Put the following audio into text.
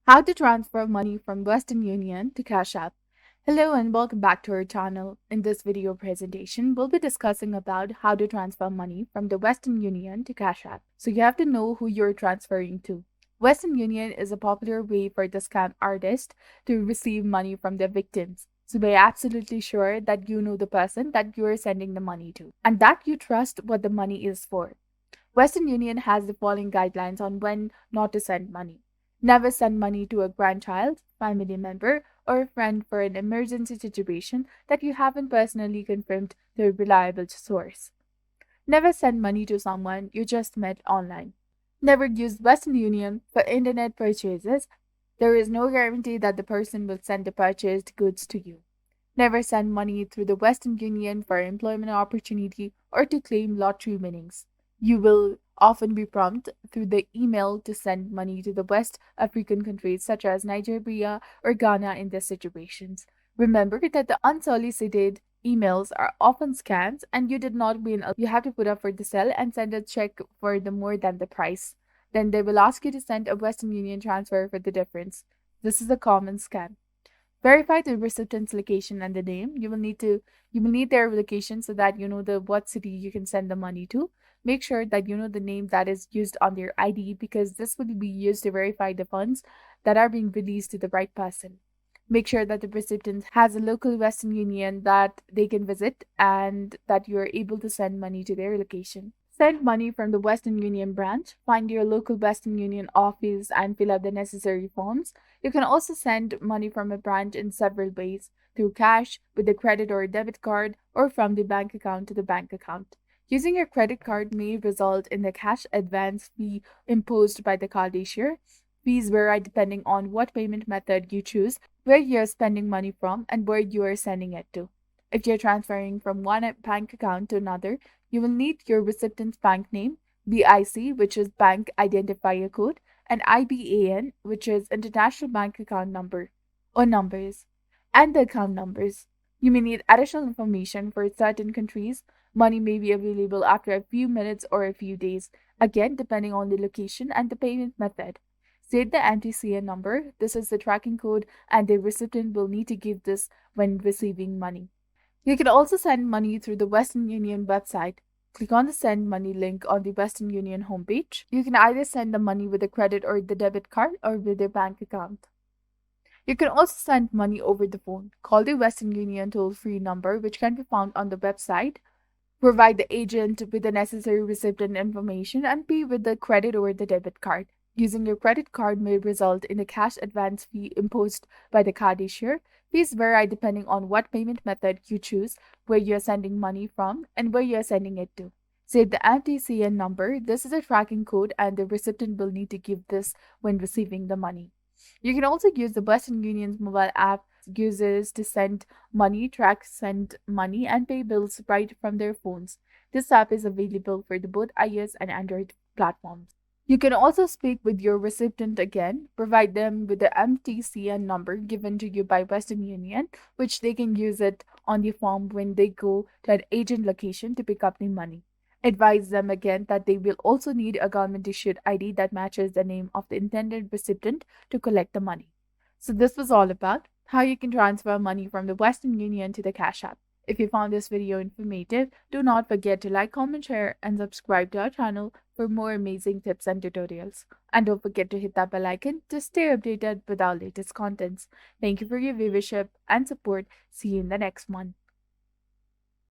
How to transfer money from Western Union to Cash App. Hello and welcome back to our channel. In this video presentation, we'll be discussing about how to transfer money from the Western Union to Cash App. So you have to know who you're transferring to. Western Union is a popular way for the scam artist to receive money from their victims. So be absolutely sure that you know the person that you're sending the money to and that you trust what the money is for. Western Union has the following guidelines on when not to send money. Never send money to a grandchild, family member, or a friend for an emergency situation that you haven't personally confirmed to a reliable source. Never send money to someone you just met online. Never use Western Union for internet purchases. There is no guarantee that the person will send the purchased goods to you. Never send money through the Western Union for employment opportunity or to claim lottery winnings. You will often be prompted through the email to send money to the West African countries such as Nigeria or Ghana in these situations. Remember that the unsolicited emails are often scams and you did not win. You have to put up for the sell and send a check for the more than the price. Then they will ask you to send a Western Union transfer for the difference. This is a common scam. Verify the recipient's location and the name. You will need their location so that you know the what city you can send the money to. Make sure that you know the name that is used on their ID because this will be used to verify the funds that are being released to the right person. Make sure that the recipient has a local Western Union that they can visit and that you are able to send money to their location. Send money from the Western Union branch. Find your local Western Union office and fill out the necessary forms. You can also send money from a branch in several ways through cash, with a credit or a debit card, or from the bank account to the bank account. Using your credit card may result in the cash advance fee imposed by the card issuer. Fees vary depending on what payment method you choose, where you're spending money from, and where you are sending it to. If you're transferring from one bank account to another, you will need your recipient's bank name, BIC, which is Bank Identifier Code, and IBAN, which is International Bank Account Number or numbers, and the account numbers. You may need additional information for certain countries. Money may be available after a few minutes or a few days, again, depending on the location and the payment method. State the MTCN number. This is the tracking code, and the recipient will need to give this when receiving money. You can also send money through the Western Union website. Click on the Send Money link on the Western Union homepage. You can either send the money with a credit or the debit card or with your bank account. You can also send money over the phone. Call the Western Union toll-free number, which can be found on the website. Provide the agent with the necessary recipient information and pay with the credit or the debit card. Using your credit card may result in a cash advance fee imposed by the card issuer. Fees vary depending on what payment method you choose, where you are sending money from, and where you are sending it to. Save the MTCN number. This is a tracking code, and the recipient will need to give this when receiving the money. You can also use the Western Union's mobile app users to send money, track send money, and pay bills right from their phones. This app is available for the both iOS and Android platforms. You can also speak with your recipient again, provide them with the MTCN number given to you by Western Union, which they can use it on the form when they go to an agent location to pick up the money. Advise them again that they will also need a government issued ID that matches the name of the intended recipient to collect the money. So, this was all about how you can transfer money from the Western Union to the Cash App. If you found this video informative, do not forget to like, comment, share, and subscribe to our channel for more amazing tips and tutorials. And don't forget to hit that bell icon to stay updated with our latest contents. Thank you for your viewership and support. See you in the next one.